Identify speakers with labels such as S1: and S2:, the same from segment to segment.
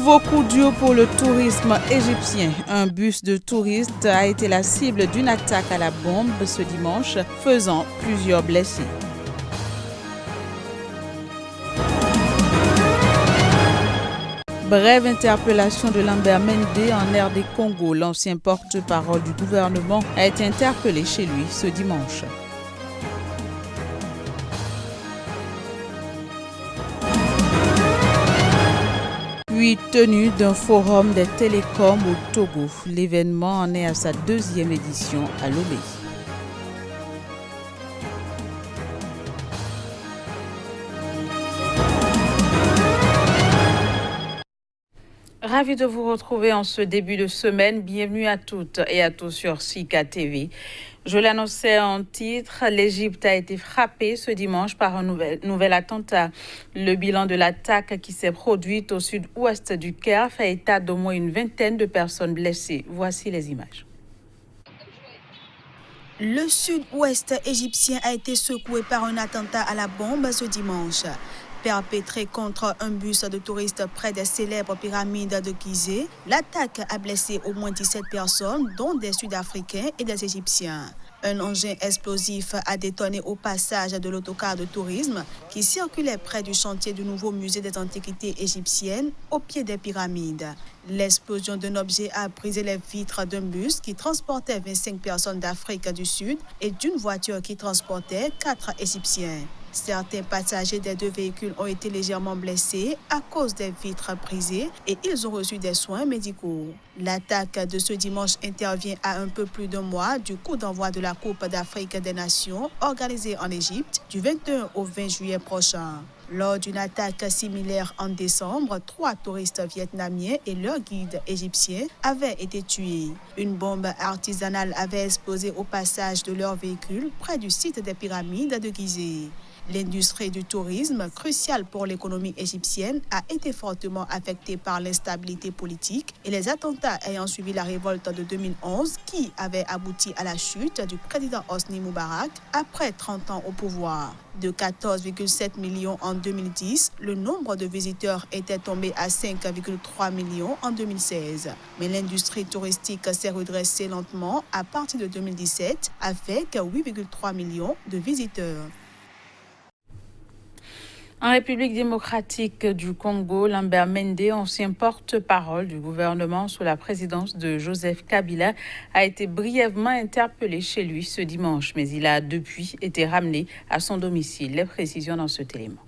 S1: Nouveau coup dur pour le tourisme égyptien. Un bus de touristes a été la cible d'une attaque à la bombe ce dimanche, faisant plusieurs blessés. Brève interpellation de Lambert Mende en RD Congo. L'ancien porte-parole du gouvernement a été interpellé chez lui ce dimanche. Puis tenue d'un forum des télécoms au Togo. L'événement en est à sa deuxième édition à Lomé. Ravi de vous retrouver en ce début de semaine. Bienvenue à toutes et à tous sur Sika TV. Je l'annonçais en titre, l'Égypte a été frappée ce dimanche par un nouvel attentat. Le bilan de l'attaque qui s'est produite au sud-ouest du Caire fait état d'au moins une vingtaine de personnes blessées. Voici les images.
S2: Le sud-ouest égyptien a été secoué par un attentat à la bombe ce dimanche. Perpétré contre un bus de touristes près des célèbres pyramides de Gizeh, l'attaque a blessé au moins 17 personnes, dont des Sud-Africains et des Égyptiens. Un engin explosif a détonné au passage de l'autocar de tourisme qui circulait près du chantier du nouveau musée des antiquités égyptiennes au pied des pyramides. L'explosion d'un objet a brisé les vitres d'un bus qui transportait 25 personnes d'Afrique du Sud et d'une voiture qui transportait 4 Égyptiens. Certains passagers des deux véhicules ont été légèrement blessés à cause des vitres brisées et ils ont reçu des soins médicaux. L'attaque de ce dimanche intervient à un peu plus d'un mois du coup d'envoi de la Coupe d'Afrique des Nations organisée en Égypte du 21 au 20 juillet prochain. Lors d'une attaque similaire en décembre, 3 touristes vietnamiens et leur guide égyptien avaient été tués. Une bombe artisanale avait explosé au passage de leur véhicule près du site des pyramides de Gizeh. L'industrie du tourisme, cruciale pour l'économie égyptienne, a été fortement affectée par l'instabilité politique et les attentats ayant suivi la révolte de 2011 qui avait abouti à la chute du président Hosni Moubarak après 30 ans au pouvoir. De 14,7 millions en 2010, le nombre de visiteurs était tombé à 5,3 millions en 2016. Mais l'industrie touristique s'est redressée lentement à partir de 2017 avec 8,3 millions de visiteurs.
S1: En République démocratique du Congo, Lambert Mende, ancien porte-parole du gouvernement sous la présidence de Joseph Kabila, a été brièvement interpellé chez lui ce dimanche, mais il a depuis été ramené à son domicile. Les précisions dans ce élément.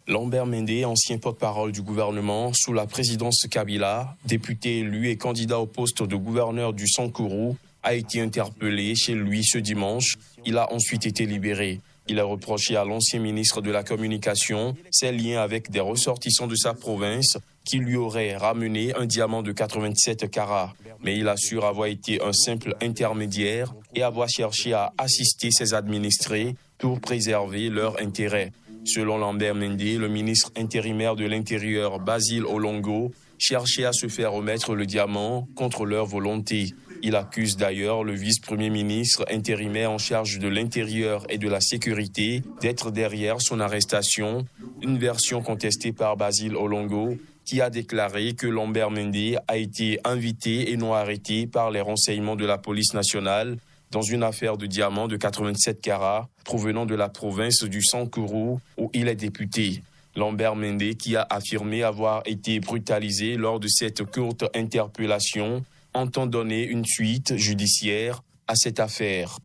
S3: Lambert Mende, ancien porte-parole du gouvernement sous la présidence Kabila, député élu et candidat au poste de gouverneur du Sankourou, a été interpellé chez lui ce dimanche. Il a ensuite été libéré. Il a reproché à l'ancien ministre de la Communication ses liens avec des ressortissants de sa province qui lui auraient ramené un diamant de 87 carats. Mais il assure avoir été un simple intermédiaire et avoir cherché à assister ses administrés pour préserver leurs intérêts. Selon Lambert Mende, le ministre intérimaire de l'Intérieur, Basile Olongo, cherchait à se faire remettre le diamant contre leur volonté. Il accuse d'ailleurs le vice-premier ministre intérimaire en charge de l'intérieur et de la sécurité d'être derrière son arrestation, une version contestée par Basile Olongo, qui a déclaré que Lambert Mende a été invité et non arrêté par les renseignements de la police nationale dans une affaire de diamants de 87 carats provenant de la province du Sankourou où il est député. Lambert Mende qui a affirmé avoir été brutalisé lors de cette courte interpellation entend donner une suite judiciaire à cette affaire.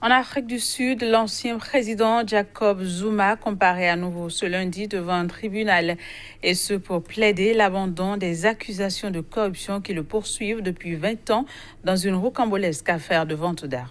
S1: En Afrique du Sud, l'ancien président Jacob Zuma comparaît à nouveau ce lundi devant un tribunal, et ce pour plaider l'abandon des accusations de corruption qui le poursuivent depuis 20 ans dans une rocambolesque affaire de vente d'armes.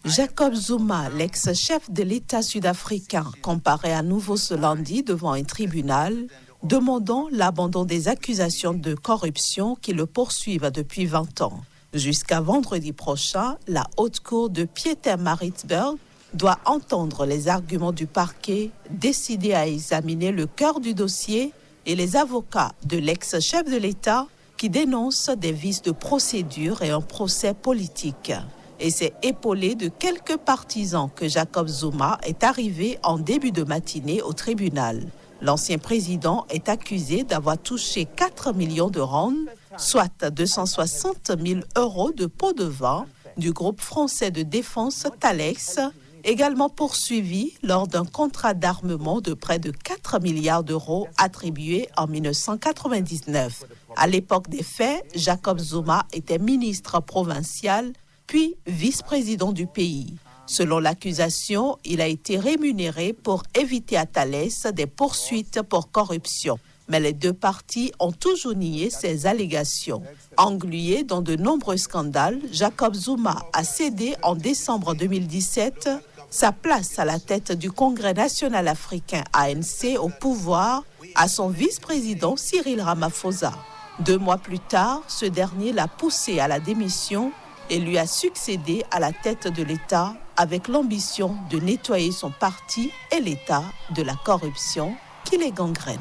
S4: Jacob Zuma, l'ex-chef de l'État sud-africain, comparaît à nouveau ce lundi devant un tribunal, demandant l'abandon des accusations de corruption qui le poursuivent depuis 20 ans. Jusqu'à vendredi prochain, la Haute Cour de Pietermaritzburg doit entendre les arguments du parquet, décider à examiner le cœur du dossier et les avocats de l'ex-chef de l'État qui dénoncent des vices de procédure et un procès politique. Et c'est épaulé de quelques partisans que Jacob Zuma est arrivé en début de matinée au tribunal. L'ancien président est accusé d'avoir touché 4 millions de rands, soit 260 000 € de pots de vin du groupe français de défense Thales, également poursuivi lors d'un contrat d'armement de près de 4 milliards d'euros attribué en 1999. À l'époque des faits, Jacob Zuma était ministre provincial, puis vice-président du pays. Selon l'accusation, il a été rémunéré pour éviter à Thalès des poursuites pour corruption. Mais les deux parties ont toujours nié ces allégations. Englué dans de nombreux scandales, Jacob Zuma a cédé en décembre 2017 sa place à la tête du Congrès national africain ANC au pouvoir à son vice-président Cyril Ramaphosa. 2 mois plus tard, ce dernier l'a poussé à la démission et lui a succédé à la tête de l'État avec l'ambition de nettoyer son parti et l'État de la corruption qui les gangrène.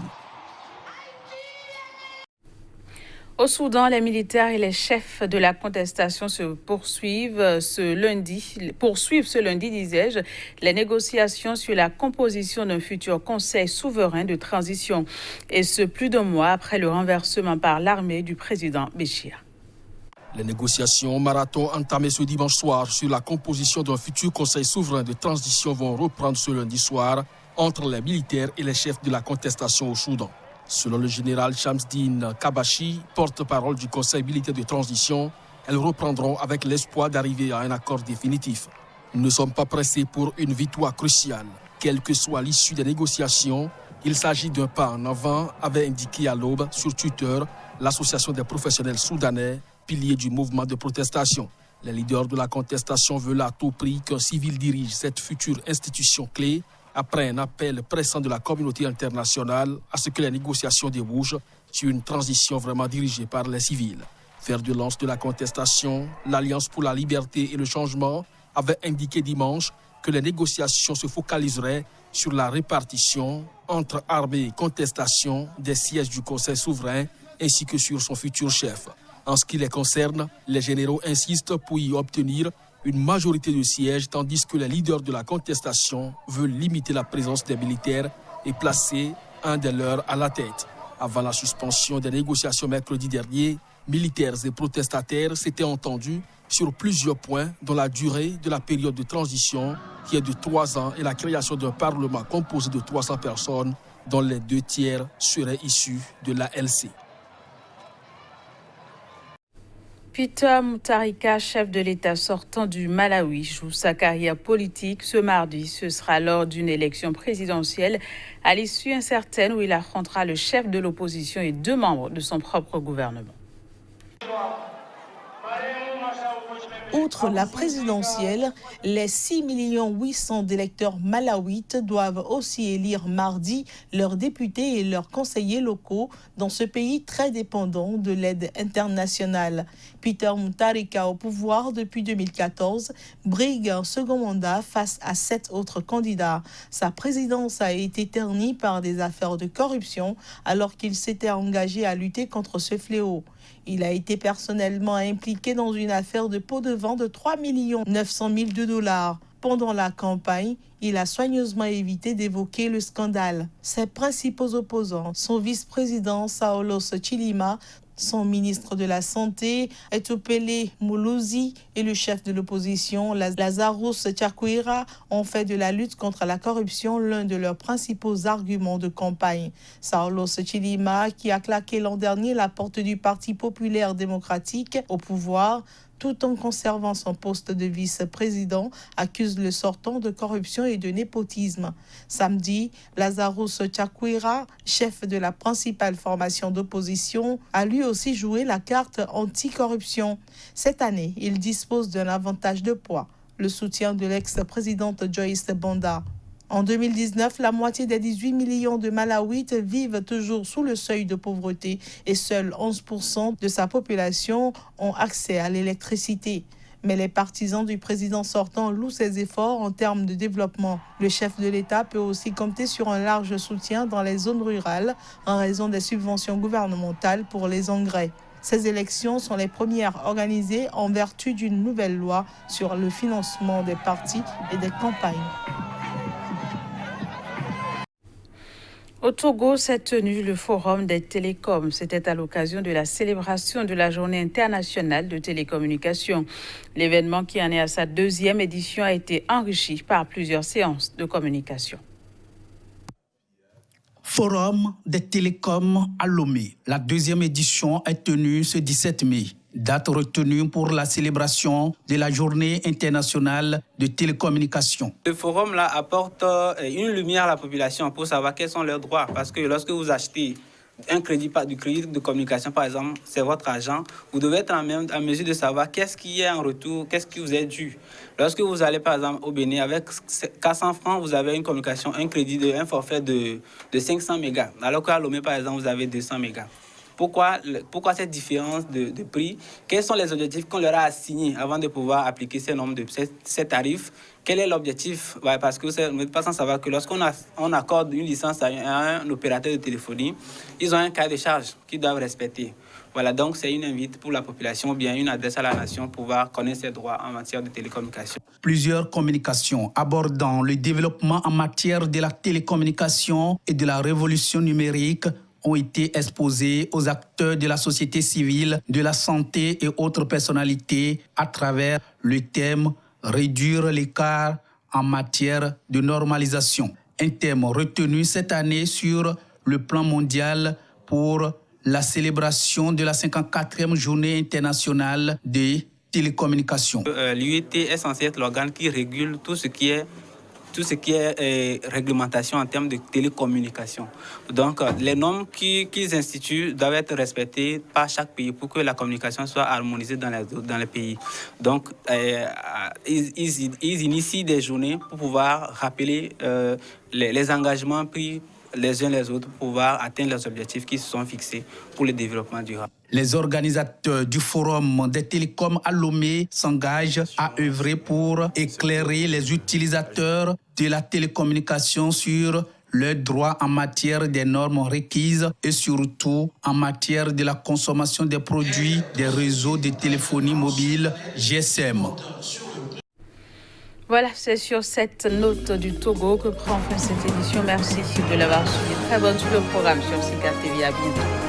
S1: Au Soudan, les militaires et les chefs de la contestation poursuivent ce lundi, disais-je, les négociations sur la composition d'un futur conseil souverain de transition. Et ce, plus d'1 mois après le renversement par l'armée du président Béchir.
S5: Les négociations marathon entamées ce dimanche soir sur la composition d'un futur conseil souverain de transition vont reprendre ce lundi soir entre les militaires et les chefs de la contestation au Soudan. Selon le général Shamsdeen Kabashi, porte-parole du Conseil militaire de transition, elles reprendront avec l'espoir d'arriver à un accord définitif. Nous ne sommes pas pressés pour une victoire cruciale. Quelle que soit l'issue des négociations, il s'agit d'un pas en avant, avait indiqué à l'aube sur Twitter l'association des professionnels soudanais, pilier du mouvement de protestation. Les leaders de la contestation veulent à tout prix qu'un civil dirige cette future institution clé, après un appel pressant de la communauté internationale à ce que les négociations débouchent sur une transition vraiment dirigée par les civils. Fer de lance de la contestation, l'Alliance pour la liberté et le changement avait indiqué dimanche que les négociations se focaliseraient sur la répartition entre armée et contestation des sièges du Conseil souverain ainsi que sur son futur chef. En ce qui les concerne, les généraux insistent pour y obtenir une majorité de sièges, tandis que les leaders de la contestation veulent limiter la présence des militaires et placer un des leurs à la tête. Avant la suspension des négociations mercredi dernier, militaires et protestataires s'étaient entendus sur plusieurs points dont la durée de la période de transition qui est de 3 ans et la création d'un parlement composé de 300 personnes dont les 2 tiers seraient issus de l'ALC.
S1: Peter Mutharika, chef de l'État sortant du Malawi, joue sa carrière politique ce mardi. Ce sera lors d'une élection présidentielle à l'issue incertaine où il affrontera le chef de l'opposition et 2 membres de son propre gouvernement.
S6: Outre la présidentielle, les 6 800 000 d'électeurs malawites doivent aussi élire mardi leurs députés et leurs conseillers locaux dans ce pays très dépendant de l'aide internationale. Peter Mutharika, au pouvoir depuis 2014, brigue un second mandat face à 7 autres candidats. Sa présidence a été ternie par des affaires de corruption alors qu'il s'était engagé à lutter contre ce fléau. Il a été personnellement impliqué dans une affaire de pots de vin de 3 900 000 $. Pendant la campagne, il a soigneusement évité d'évoquer le scandale. Ses principaux opposants sont vice-président Saulos Chilima, son ministre de la Santé, Etopele Muluzi, et le chef de l'opposition, Lazarus Chakwera, ont fait de la lutte contre la corruption l'un de leurs principaux arguments de campagne. Saulos Chilima, qui a claqué l'an dernier la porte du Parti populaire démocratique au pouvoir, tout en conservant son poste de vice-président, accuse le sortant de corruption et de népotisme. Samedi, Lazarus Chakwera, chef de la principale formation d'opposition, a lui aussi joué la carte anti-corruption. Cette année, il dispose d'un avantage de poids, le soutien de l'ex-présidente Joyce Banda. En 2019, la moitié des 18 millions de Malawites vivent toujours sous le seuil de pauvreté et seuls 11% de sa population ont accès à l'électricité. Mais les partisans du président sortant louent ses efforts en termes de développement. Le chef de l'État peut aussi compter sur un large soutien dans les zones rurales en raison des subventions gouvernementales pour les engrais. Ces élections sont les premières organisées en vertu d'une nouvelle loi sur le financement des partis et des campagnes.
S1: Au Togo s'est tenu le Forum des télécoms. C'était à l'occasion de la célébration de la Journée internationale de télécommunications. L'événement, qui en est à sa 2e édition, a été enrichi par plusieurs séances de communication.
S7: Forum des télécoms à Lomé. La 2e édition est tenue ce 17 mai. Date retenue pour la célébration de la Journée internationale de télécommunications.
S8: Le forum là apporte une lumière à la population pour savoir quels sont leurs droits. Parce que lorsque vous achetez du crédit de communication, par exemple, c'est votre argent, vous devez être en mesure de savoir qu'est-ce qui est en retour, qu'est-ce qui vous est dû. Lorsque vous allez, par exemple, au Bénin, avec 400 francs, vous avez une communication, un forfait de 500 mégas. Alors qu'à Lomé, par exemple, vous avez 200 mégas. Pourquoi cette différence de prix? Quels sont les objectifs qu'on leur a assignés avant de pouvoir appliquer ces tarifs? Quel est l'objectif? Parce que vous n'êtes pas sans savoir que lorsqu'on accorde une licence à un opérateur de téléphonie, ils ont un cahier de charges qu'ils doivent respecter. Voilà, donc c'est une invite pour la population, ou bien une adresse à la nation pour pouvoir connaître ses droits en matière de télécommunication.
S7: Plusieurs communications abordant le développement en matière de la télécommunication et de la révolution numérique ont été exposés aux acteurs de la société civile, de la santé et autres personnalités à travers le thème « Réduire l'écart en matière de normalisation ». Un thème retenu cette année sur le plan mondial pour la célébration de la 54e journée internationale des télécommunications.
S8: L'UET est censé être l'organe qui régule tout ce qui est réglementation en termes de télécommunication. Donc, les normes qu'ils instituent doivent être respectées par chaque pays pour que la communication soit harmonisée dans les pays. Donc, ils initient des journées pour pouvoir rappeler les engagements pris les uns les autres pour pouvoir atteindre les objectifs qui se sont fixés pour le développement durable.
S7: Les organisateurs du Forum des télécoms à Lomé s'engagent à œuvrer pour éclairer les utilisateurs de la télécommunication sur leurs droits en matière des normes requises et surtout en matière de la consommation des produits des réseaux de téléphonie mobile GSM.
S1: Voilà, c'est sur cette note du Togo que prend fin cette édition. Merci de l'avoir suivi. Très bonne suite au programme sur CICA TV. À bientôt.